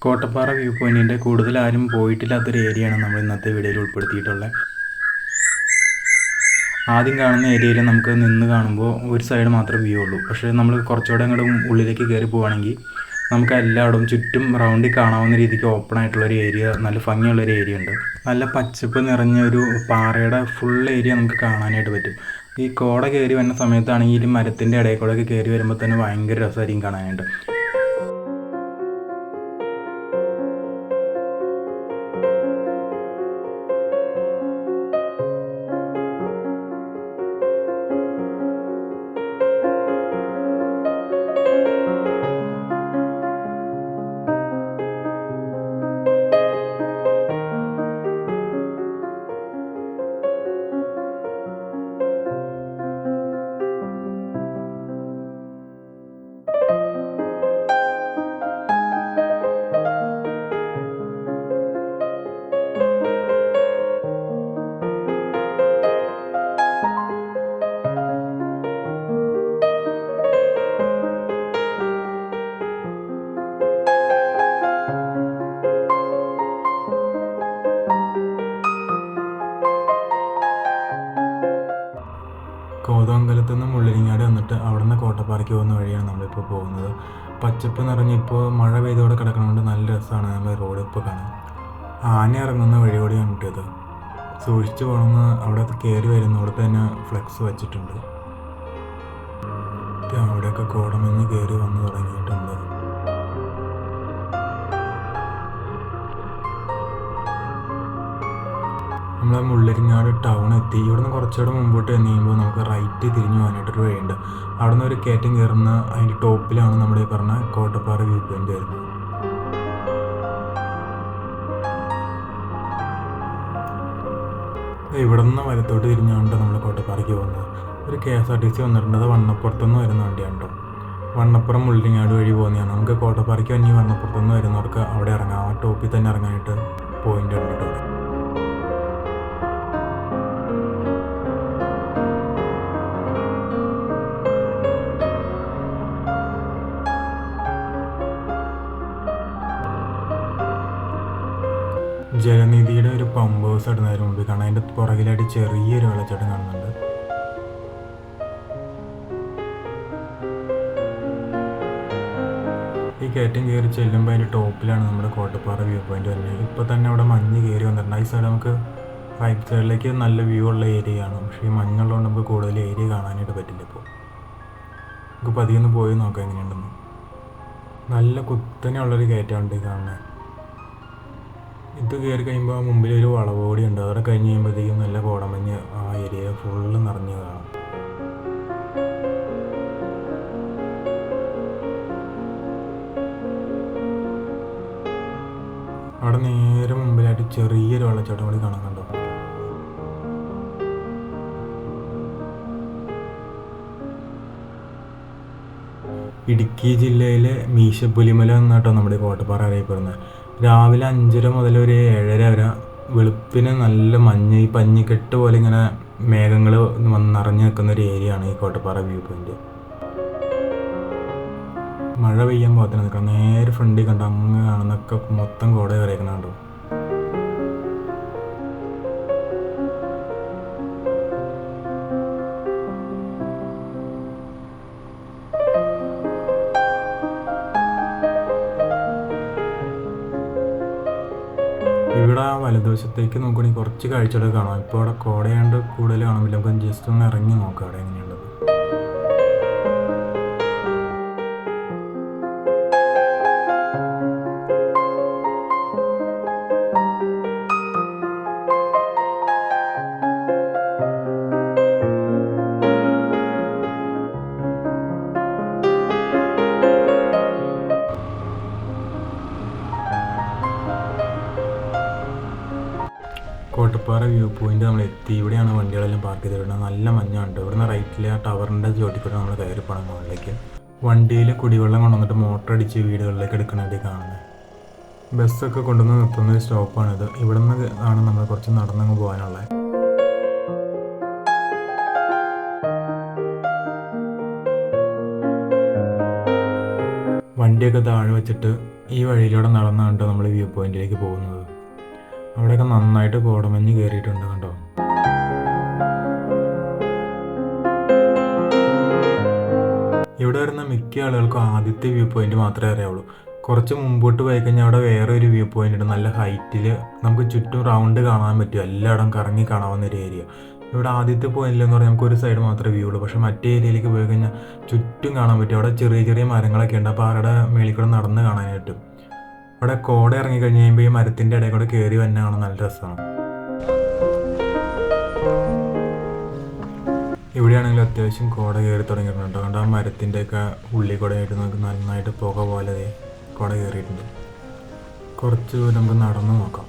Kottappara view പോയിൻറ്റിൻ്റെ കൂടുതൽ ആരും പോയിട്ടില്ലാത്തൊരു ഏരിയയാണ് നമ്മൾ ഇന്നത്തെ വീഡിയോയിൽ ഉൾപ്പെടുത്തിയിട്ടുള്ളത്. ആദ്യം കാണുന്ന ഏരിയയിൽ നമുക്ക് നിന്ന് കാണുമ്പോൾ ഒരു സൈഡ് മാത്രമേ വ്യൂ ഉള്ളൂ. പക്ഷേ നമ്മൾ കുറച്ചുകൂടെ അങ്ങോട്ട് ഉള്ളിലേക്ക് കയറി പോവുകയാണെങ്കിൽ നമുക്ക് എല്ലായിടവും ചുറ്റും റൗണ്ടിൽ കാണാവുന്ന രീതിക്ക് ഓപ്പൺ ആയിട്ടുള്ളൊരു ഏരിയ, നല്ല ഭംഗിയുള്ളൊരു ഏരിയ ഉണ്ട്. നല്ല പച്ചപ്പ് നിറഞ്ഞ ഒരു പാറയുടെ ഫുൾ ഏരിയ നമുക്ക് കാണാനായിട്ട് പറ്റും. ഈ കോട കയറി വരുന്ന സമയത്താണെങ്കിൽ മരത്തിൻ്റെ ഇടയിൽ കൂടെ ഒക്കെ കയറി വരുമ്പോൾ തന്നെ ഭയങ്കര രസമായിരിക്കും കാണാനായിട്ട്. കോതമംഗലത്തു നിന്ന് മുള്ളരിങ്ങാട് വന്നിട്ട് അവിടെ നിന്ന് കോട്ടപ്പാറയ്ക്ക് പോകുന്ന വഴിയാണ് നമ്മളിപ്പോൾ പോകുന്നത്. പച്ചപ്പ് നിറഞ്ഞ് ഇപ്പോൾ മഴ പെയ്തോടെ കിടക്കണതുകൊണ്ട് നല്ല രസമാണ് നമ്മൾ റോഡ് ഇപ്പോൾ കാണാൻ. ആന ഇറങ്ങുന്ന വഴി കൂടിയാണ് കിട്ടിയത്. സൂക്ഷിച്ച് പോകണമെന്ന് അവിടെ കയറി വരുന്നോടത്ത് തന്നെ ഫ്ലെക്സ് വെച്ചിട്ടുണ്ട്. അവിടെയൊക്കെ കോടമഞ്ഞ് കയറി വന്ന് തുടങ്ങിയിട്ടുണ്ട്. നമ്മൾ മുള്ളരിങ്ങാട് ടൗൺ എത്തി. ഇവിടുന്ന് കുറച്ചുകൂടെ മുമ്പോട്ട് ചെന്ന് കഴിയുമ്പോൾ നമുക്ക് റൈറ്റ് തിരിഞ്ഞു പോകാനായിട്ടൊരു വഴിയുണ്ട്. അവിടെ നിന്ന് ഒരു കയറ്റം കയറുന്ന അതിൻ്റെ ടോപ്പിലാണ് നമ്മുടെ ഈ പറഞ്ഞ കോട്ടപ്പാറ വ്യൂ പോയിൻ്റ് വരുന്നത്. ഇവിടെ നിന്ന് വലത്തോട്ട് തിരിഞ്ഞുകൊണ്ട് നമ്മൾ കോട്ടപ്പാറയ്ക്ക് പോകുന്നത്. ഒരു KSRTC വന്നിട്ടുണ്ട്. അത് വണ്ണപ്പുറത്തുനിന്ന് വരുന്ന വണ്ടിയാണ് കേട്ടോ. വണ്ണപ്പുറം മുള്ളരിങ്ങാട് വഴി പോകുന്നതാണ്. നമുക്ക് കോട്ടപ്പാറയ്ക്ക് വന്നി വണ്ണപ്പുറത്തുനിന്ന് വരുന്നവർക്ക് അവിടെ ഇറങ്ങാം. ആ ടോപ്പിൽ തന്നെ ഇറങ്ങാനായിട്ട് പോയിൻ്റ് ഉണ്ട് കേട്ടോ. ജലനിധിയുടെ ഒരു പമ്പ് ഹൗസ് അടുന്നതിന് മുമ്പ് കാണാം. അതിൻ്റെ പുറകിലായിട്ട് ചെറിയൊരു വെള്ളച്ചാട്ടം കാണുന്നുണ്ട്. ഈ കയറ്റം കയറി ചെല്ലുമ്പോൾ അതിൻ്റെ ടോപ്പിലാണ് നമ്മുടെ കോട്ടപ്പാറ വ്യൂ പോയിൻ്റ് വരുന്നത്. ഇപ്പോൾ തന്നെ അവിടെ മഞ്ഞ് കയറി വന്നിട്ടുണ്ട്. ഈ സൈഡ് നമുക്ക് റൈറ്റ് സൈഡിലേക്ക് നല്ല വ്യൂ ഉള്ള ഏരിയയാണ്. പക്ഷേ ഈ മഞ്ഞുള്ളതുകൊണ്ട് നമുക്ക് കൂടുതൽ ഏരിയ കാണാനായിട്ട് പറ്റില്ല. ഇപ്പോൾ നമുക്ക് പതിയൊന്ന് പോയി നോക്കാം എങ്ങനെയുണ്ടെന്ന്. നല്ല കുത്തനെയുള്ളൊരു കയറ്റമുണ്ട് കാണാൻ. ഇത് കയറി കഴിയുമ്പോൾ മുമ്പിൽ ഒരു വളവ് കൂടി ഉണ്ട്. അവിടെ കഴിഞ്ഞ് കഴിയുമ്പോഴത്തേക്കും നല്ല കോടമഞ്ഞ് ആ ഏരിയ ഫുള്ള് നിറഞ്ഞ് കാണാം. അവിടെ നേരെ മുമ്പിലായിട്ട് ചെറിയൊരു വെള്ളച്ചാട്ടം കൂടി കാണാൻ കണ്ടോ. ഇടുക്കി ജില്ലയിലെ മീശപ്പുലിമല എന്നാട്ടോ നമ്മുടെ കോട്ടപ്പാറ അറിയപ്പെടുന്നത്. രാവിലെ 5:30 മുതൽ ഒരു 7:30 വരെ വെളുപ്പിന് നല്ല മഞ്ഞ്, ഈ പഞ്ഞിക്കെട്ട് പോലെ ഇങ്ങനെ മേഘങ്ങൾ നിറഞ്ഞു നിൽക്കുന്ന ഒരു ഏരിയ ആണ് ഈ കോട്ടപ്പാറ വ്യൂ പോയിന്റ്. മഴ പെയ്യാൻ പോകത്തിന് നിൽക്കണം. നേരെ ഫ്രണ്ടിൽ കണ്ടോ അങ്ങ് കാണുന്നൊക്കെ മൊത്തം കോട കയറിയേക്കണുണ്ടോ. ഇവിടെ വലതുവശത്തേക്ക് നോക്കുകയാണെങ്കിൽ കുറച്ച് കാഴ്ചകൾ കാണാം. ഇപ്പോൾ അവിടെ കോടയാണ്ട് കൂടുതൽ കാണുന്നില്ല. നമുക്ക് ജസ്റ്റ് ഒന്ന് ഇറങ്ങി നോക്കാം അവിടെ എങ്ങനെയുള്ളത്. കോട്ടപ്പാറ വ്യൂ പോയിന്റ് നമ്മൾ എത്തി. ഇവിടെയാണ് വണ്ടികളെല്ലാം പാർക്ക് ചെയ്തിട്ടുള്ളത്. നല്ല മഞ്ഞുണ്ട്. ഇവിടുന്ന് റൈറ്റിലെ ആ ടവറിൻ്റെ ചോട്ടിക്കൂടെ നമ്മൾ കയറി പോകണം മുകളിലേക്ക്. വണ്ടിയിൽ കുടിവെള്ളം കൊണ്ടുവന്നിട്ട് മോട്ടർ അടിച്ച് വീടുകളിലേക്ക് എടുക്കണേണ്ടി കാണുന്നത്. ബസ്സൊക്കെ കൊണ്ടുവന്ന് നിർത്തുന്ന ഒരു സ്റ്റോപ്പാണിത്. ഇവിടെ നിന്ന് ആണ് നമ്മൾ കുറച്ച് നടന്നങ്ങ് പോകാനുള്ളത്. വണ്ടിയൊക്കെ താഴെ വെച്ചിട്ട് ഈ വഴിയിലൂടെ നടന്നാണ് നമ്മൾ വ്യൂ പോയിന്റിലേക്ക് പോകുന്നത്. അവിടെയൊക്കെ നന്നായിട്ട് കോടമഞ്ഞ് കയറിയിട്ടുണ്ട് കണ്ടോ. ഇവിടെ വരുന്ന മിക്ക ആളുകൾക്കും ആദ്യത്തെ വ്യൂ പോയിന്റ് മാത്രമേ അറിയാവുള്ളൂ. കുറച്ച് മുമ്പോട്ട് പോയി കഴിഞ്ഞാൽ അവിടെ വേറെ ഒരു വ്യൂ പോയിന്റ് ഉണ്ട്. നല്ല ഹൈറ്റിൽ നമുക്ക് ചുറ്റും റൗണ്ട് കാണാൻ പറ്റും, എല്ലായിടം കറങ്ങി കാണാവുന്ന ഒരു ഏരിയ. ഇവിടെ ആദ്യത്തെ പോയിന്റിൽ എന്ന് പറഞ്ഞാൽ നമുക്ക് ഒരു സൈഡ് മാത്രമേ വ്യൂ ഉള്ളൂ. പക്ഷേ മറ്റേ ഏരിയയിലേക്ക് പോയി കഴിഞ്ഞാൽ ചുറ്റും കാണാൻ പറ്റും. അവിടെ ചെറിയ ചെറിയ മരങ്ങളൊക്കെ ഉണ്ട്. അപ്പോൾ അവരുടെ മേളിൽ കൂടെ നടന്ന് കാണാനായിട്ട് അവിടെ കോട ഇറങ്ങി കഴിഞ്ഞ് കഴിയുമ്പോൾ ഈ മരത്തിൻ്റെ ഇടയിൽ കൂടെ കയറി തന്നെ കാണാൻ നല്ല രസമാണ്. ഇവിടെയാണെങ്കിൽ അത്യാവശ്യം കോട കയറി തുടങ്ങിയിട്ടുണ്ട്. അതുകൊണ്ട് ആ മരത്തിൻ്റെയൊക്കെ ഉള്ളിൽ കൂടെ ആയിട്ട് നമുക്ക് നന്നായിട്ട് പുക പോലെ കോട കയറിയിട്ടുണ്ട്. കുറച്ച് ദൂരം നമുക്ക് നടന്നു നോക്കാം.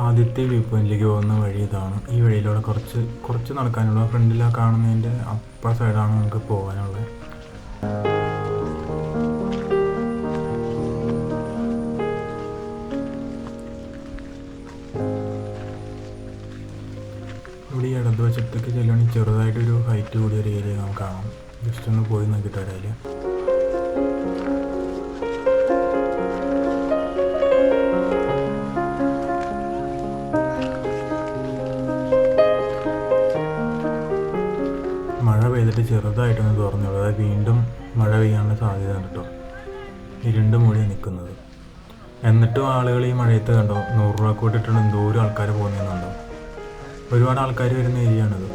ആദ്യത്തെ വ്യൂ പോയിന്റിലേക്ക് പോകുന്ന വഴി ഇതാണ്. ഈ വഴിയിലൂടെ കുറച്ച് നടക്കാനുള്ള ഫ്രണ്ടിലാണ് കാണുന്നതിൻ്റെ അപ്പർ സൈഡാണ് നമുക്ക് പോകാനുള്ളത്. ഇവിടെ ഈ ഇടതുവശത്തേക്ക് ചെല്ലുകയാണെങ്കിൽ ചെറുതായിട്ടൊരു ഹൈറ്റ് കൂടിയൊരു ഏരിയ നമുക്ക് കാണാം. ജസ്റ്റ് ഒന്ന് പോയി നോക്കിയിട്ട് വരാം. മഴ പെയ്തിട്ട് ചെറുതായിട്ടൊന്ന് തുറന്നുള്ളൂ. അതായത് വീണ്ടും മഴ പെയ്യാനുള്ള സാധ്യത ഉണ്ട് കേട്ടോ. ഇരുണ്ട് മൂടി നിൽക്കുന്നത്. എന്നിട്ടും ആളുകൾ ഈ മഴയത്ത് കണ്ടോ 100 രൂപ കൂട്ടിട്ടുണ്ട് എന്തോരം ആൾക്കാർ പോകുന്നതെന്നുണ്ടോ. ഒരുപാട് ആൾക്കാർ വരുന്ന ഏരിയ ആണിത്.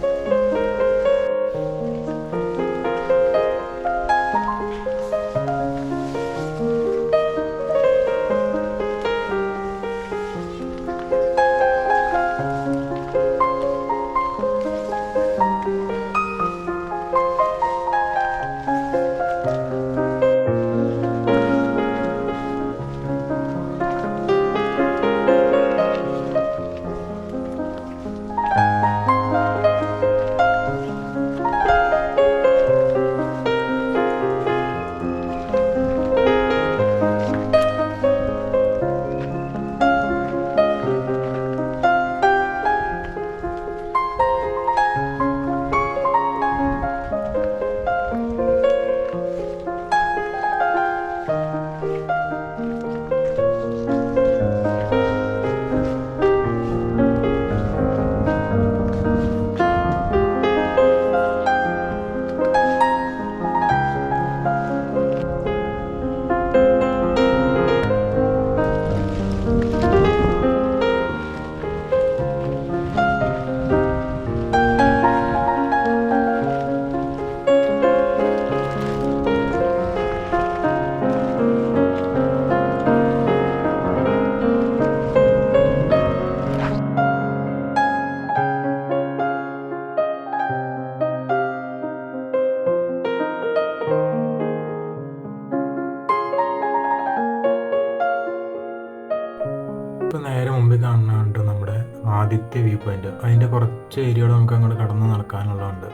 ഇപ്പോൾ നേരെ മുമ്പിൽ കാണുന്നുണ്ട് നമ്മുടെ ആദ്യത്തെ വ്യൂ പോയിന്റ്. അതിൻ്റെ കുറച്ച് ഏരിയകൾ നമുക്ക് അങ്ങോട്ട് കടന്ന് നടക്കാനുള്ളതുണ്ട്.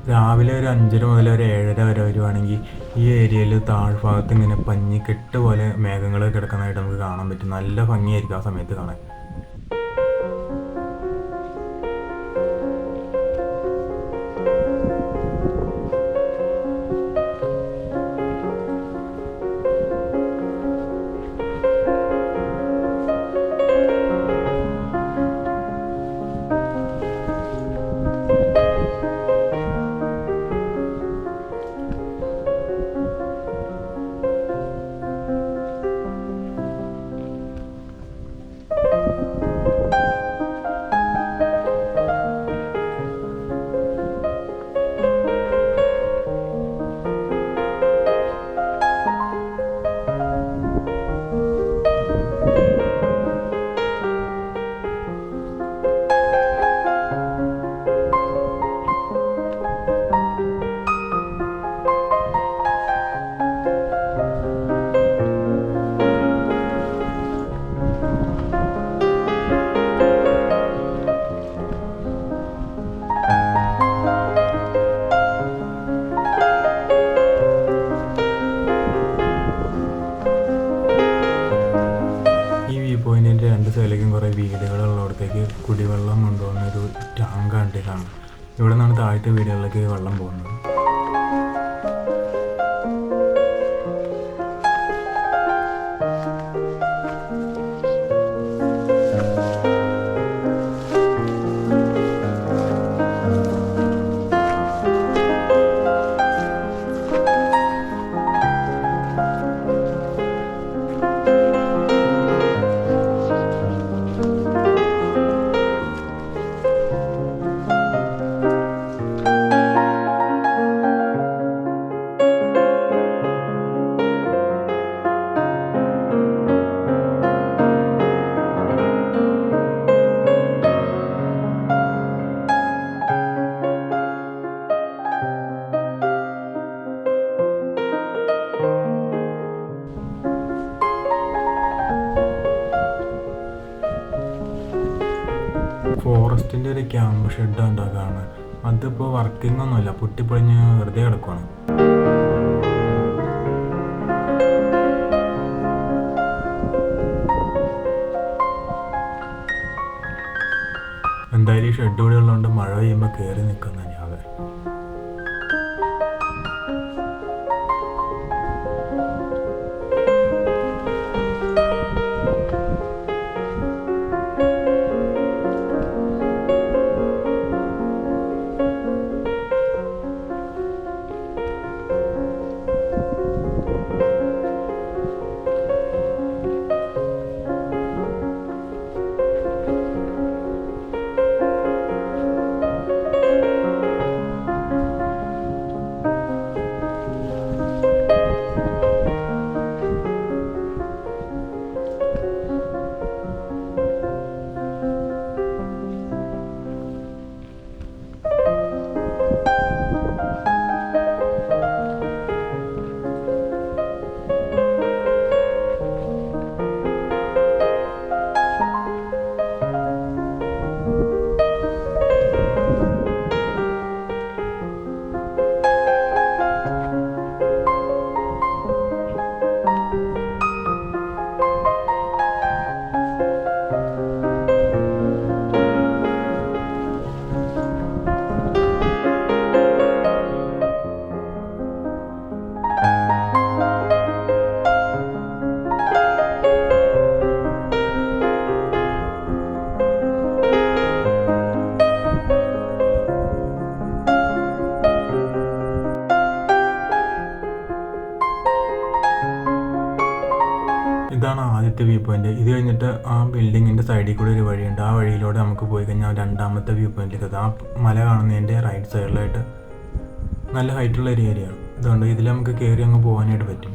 രാവിലെ ഒരു 5:30 മുതൽ ഒരു 7:30 വരെ വരുവാണെങ്കിൽ ഈ ഏരിയയിൽ താഴ്ഭാഗത്ത് ഇങ്ങനെ പഞ്ഞിക്കെട്ട് പോലെ മേഘങ്ങൾ കിടക്കുന്നതായിട്ട് നമുക്ക് കാണാൻ പറ്റും. നല്ല ഭംഗിയായിരിക്കും ആ സമയത്ത് കാണാൻ. പോയിന്റിൻ്റെ 2 സൈഡിലേക്കും കുറേ വീടുകളുള്ളിടത്തേക്ക് കുടിവെള്ളം കൊണ്ടുപോകുന്നൊരു ടാങ്കാണ്ട് കാണുന്നത്. ഇവിടെ നിന്നാണ് താഴത്തെ വീടുകളിലേക്ക് വെള്ളം പോകുന്നത്. ഫോറസ്റ്റിൻ്റെ ഒരു ക്യാമ്പ് ഷെഡ് ഉണ്ടാക്കാണ്. അതിപ്പോൾ വർക്കിംഗ് ഒന്നുമില്ല, പൊട്ടിപ്പൊളിഞ്ഞ് വെറുതെ കിടക്കുവാണ്. എന്തായാലും ഈ ഷെഡ് കൂടെ ഉള്ളതുകൊണ്ട് മഴ പെയ്യുമ്പോൾ കയറി നിൽക്കുന്ന ഞാവേ. ഇതാണ് ആദ്യത്തെ വ്യൂ പോയിന്റ്. ഇത് കഴിഞ്ഞിട്ട് ആ ബിൽഡിങ്ങിൻ്റെ സൈഡിൽ കൂടെ ഒരു വഴിയുണ്ട്. ആ വഴിയിലൂടെ നമുക്ക് പോയി കഴിഞ്ഞാൽ രണ്ടാമത്തെ വ്യൂ പോയിന്റിലേക്ക് എത്താം. ആ മല കാണുന്നതിൻ്റെ റൈറ്റ് സൈഡിലായിട്ട് നല്ല ഹൈറ്റുള്ള ഒരു ഏരിയയാണ്. അതുകൊണ്ട് ഇതിൽ നമുക്ക് കയറി അങ്ങ് പോകാനായിട്ട് പറ്റും.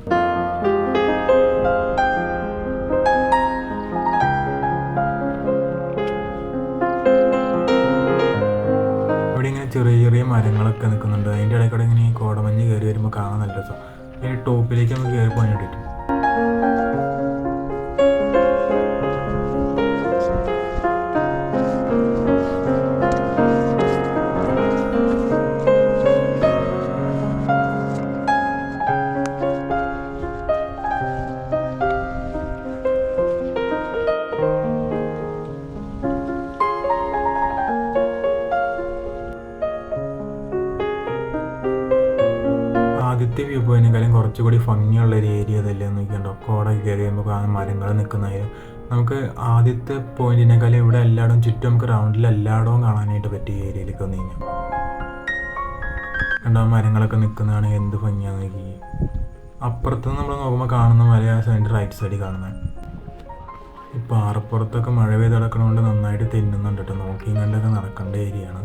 ഇവിടെ ഇങ്ങനെ ചെറിയ ചെറിയ മരങ്ങളൊക്കെ നിൽക്കുന്നുണ്ട്. അതിൻ്റെ ഇടയ്ക്കൂടെ ഇങ്ങനെ ഈ കോടമഞ്ഞ് കയറി വരുമ്പോൾ കാണാൻ നല്ല രസം. ഈ ടോപ്പിലേക്ക് നമുക്ക് കയറി പോകാനായിട്ട് പറ്റും. കുറച്ചുകൂടി ഭംഗിയുള്ളൊരു ഏരിയ ഇതല്ലേ നോക്കിക്കണ്ടോ. കോടൊക്കെ കയറി വരുമ്പോൾ ആ മരങ്ങൾ നിൽക്കുന്നത് നമുക്ക് ആദ്യത്തെ പോയിന്റിനേക്കാളും ഇവിടെ എല്ലായിടവും ചുറ്റും നമുക്ക് റൗണ്ടിൽ എല്ലായിടവും കാണാനായിട്ട് പറ്റിയ ഏരിയയിലേക്ക് വന്നു കഴിഞ്ഞാൽ കണ്ടോ മരങ്ങളൊക്കെ നിൽക്കുന്നതാണെങ്കിൽ എന്ത് ഭംഗിയാണെന്ന് നോക്കി. അപ്പുറത്തുനിന്ന് നമ്മൾ നോക്കുമ്പോൾ കാണുന്ന മല അതിൻ്റെ റൈറ്റ് സൈഡിൽ കാണുന്നത്. ഈ പാറപ്പുറത്തൊക്കെ മഴ പെയ്ത് കിടക്കണതുകൊണ്ട് നന്നായിട്ട് തിന്നുന്നുണ്ട് കേട്ടോ. നോക്കിയും കണ്ടൊക്കെ നടക്കേണ്ട ഏരിയയാണ്.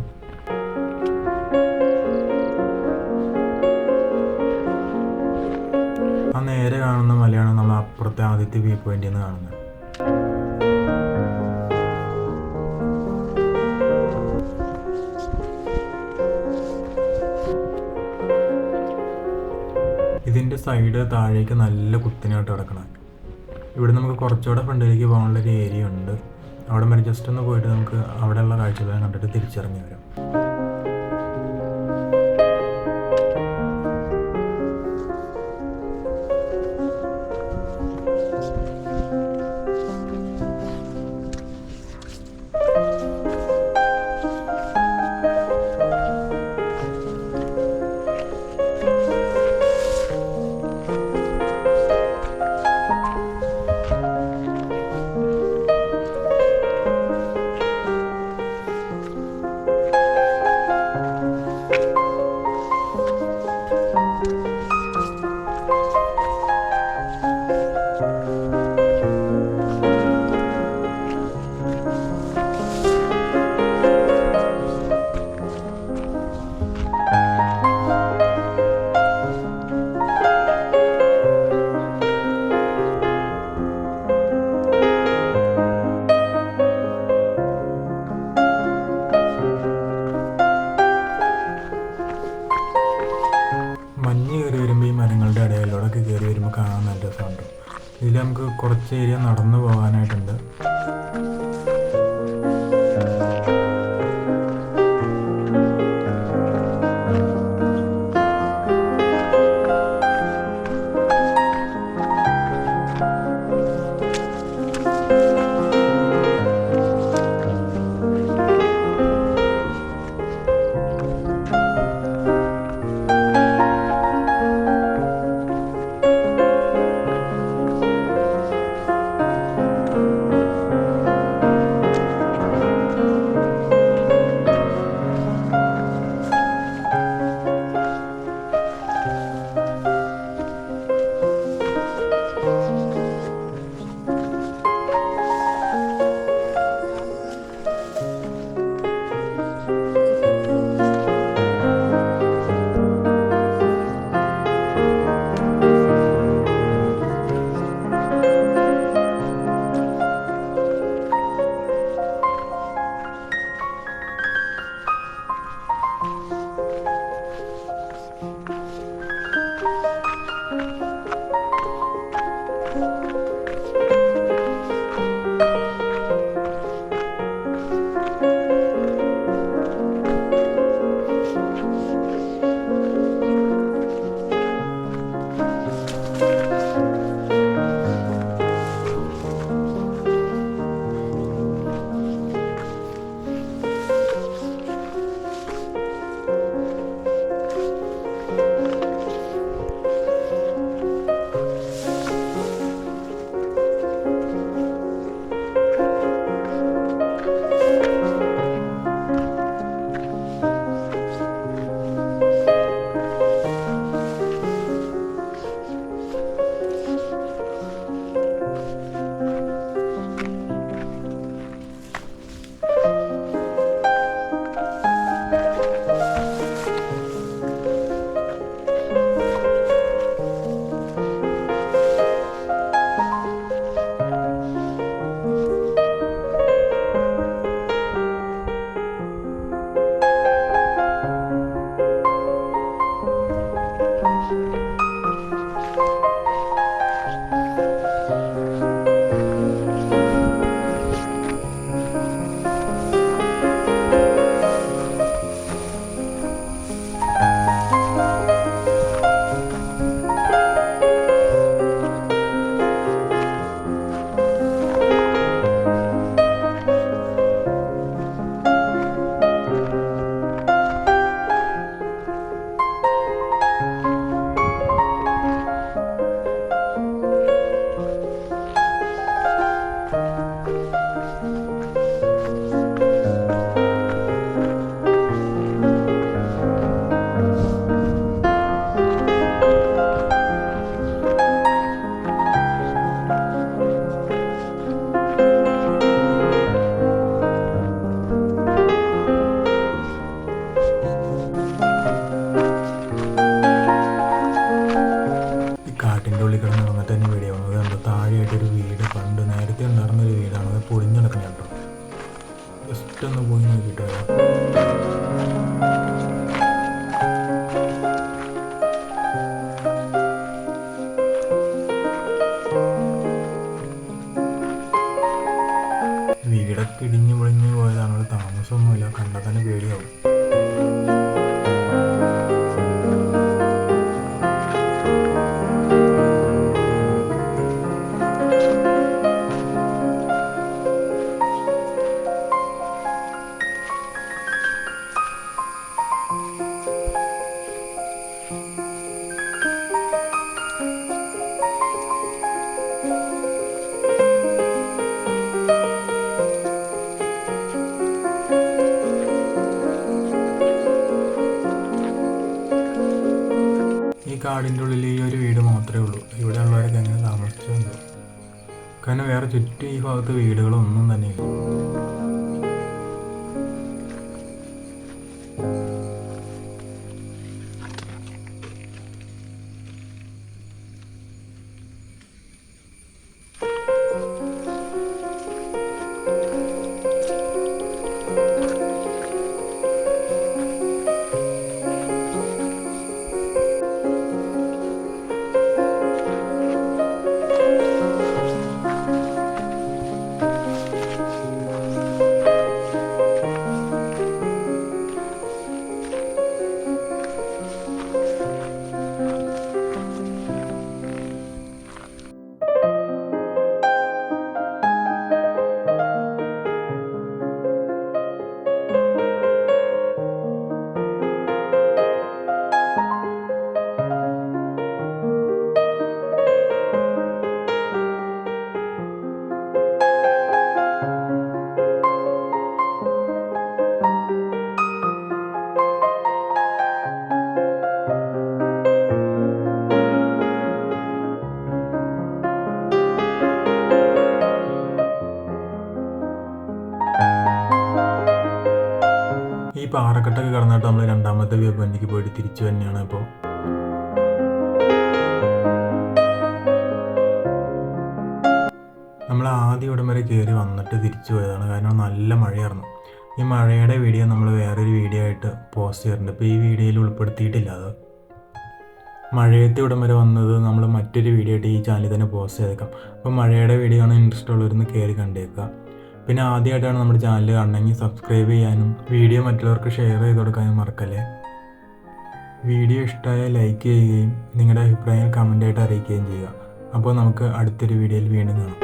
ആ നേരെ കാണുന്ന മലയാണ് നമ്മൾ അപ്പുറത്തെ ആദ്യത്തെ വ്യൂ പോയിന്റിൽ നിന്ന് കാണുന്നത്. ഇതിൻ്റെ സൈഡ് താഴേക്ക് നല്ല കുത്തിനായിട്ട് കിടക്കണം. ഇവിടെ നമുക്ക് കുറച്ചുകൂടെ ഫ്രണ്ടിലേക്ക് പോകാനുള്ളൊരു ഏരിയ ഉണ്ട്. അവിടെ വരെ ജസ്റ്റ് ഒന്ന് പോയിട്ട് നമുക്ക് അവിടെയുള്ള കാഴ്ചകളെല്ലാം കണ്ടിട്ട് തിരിച്ചിറങ്ങി വരാം. മഞ്ഞ് കയറി വരുമ്പോൾ ഈ മരങ്ങളുടെ ഇടയിലൂടെയൊക്കെ കയറി വരുമ്പോൾ കാണാൻ നല്ല രസമുണ്ട്. ഇതിൽ നമുക്ക് കുറച്ച് ഏരിയ നടന്നു പോകാനായിട്ടുണ്ട്. താഴെയായിട്ടൊരു വീട് പണ്ട് നേരത്തെ ഉണ്ടായിരുന്നൊരു വീടാണ്. അത് പൊളിഞ്ഞെടുക്കണേ കേട്ടോ. ജസ്റ്റ് ഒന്ന് പോയി നോക്കിയിട്ട് വരാം. വീടൊക്കെ ഇടിഞ്ഞു പൊളിഞ്ഞു പോയതാണ്. അവിടെ താമസമൊന്നുമില്ല. കണ്ടാൽ തന്നെ പേടിയാവും. ഈ കാടിൻ്റെ ഉള്ളിൽ ഈ ഒരു വീട് മാത്രമേ ഉള്ളൂ. ഇവിടെ ഉള്ളവരൊക്കെ എങ്ങനെ താമസിച്ചുണ്ടോ? കാരണം വേറെ ചുറ്റും ഈ ഭാഗത്ത് വീടുകളൊന്നും തന്നെയില്ല. ഈ പാറക്കെട്ടൊക്കെ കടന്നിട്ട് നമ്മൾ രണ്ടാമത്തെ വ്യൂ പോയിന്റിലേക്ക് പോയിട്ട് തിരിച്ചു തന്നെയാണ്. ഇപ്പോൾ നമ്മൾ ആദ്യം ഇവിടം വരെ കയറി വന്നിട്ട് തിരിച്ചു പോയതാണ്. കാരണം നല്ല മഴയായിരുന്നു. ഈ മഴയുടെ വീഡിയോ നമ്മൾ വേറൊരു വീഡിയോ ആയിട്ട് പോസ്റ്റ് ചെയ്യാറുണ്ട്. ഇപ്പോൾ ഈ വീഡിയോയിൽ ഉൾപ്പെടുത്തിയിട്ടില്ല. അത് മഴയത്ത് ഇവിടം വരെ വന്നത് നമ്മൾ മറ്റൊരു വീഡിയോ ആയിട്ട് ഈ ചാനലിൽ തന്നെ പോസ്റ്റ് ചെയ്തേക്കാം. അപ്പോൾ മഴയുടെ വീഡിയോ ആണ് ഇൻട്രസ്റ്റ് ഉള്ളവരൊന്ന് കയറി കണ്ടേക്കുക. പിന്നെ ആദ്യമായിട്ടാണ് നമ്മുടെ ചാനൽ കാണണമെങ്കിൽ സബ്സ്ക്രൈബ് ചെയ്യാനും വീഡിയോ മറ്റുള്ളവർക്ക് ഷെയർ ചെയ്ത് കൊടുക്കാനും മറക്കല്ലേ. വീഡിയോ ഇഷ്ടമായാൽ ലൈക്ക് ചെയ്യുകയും നിങ്ങളുടെ അഭിപ്രായം കമൻ്റായിട്ട് അറിയിക്കുകയും ചെയ്യുക. അപ്പോൾ നമുക്ക് അടുത്തൊരു വീഡിയോയിൽ വീണ്ടും കാണാം.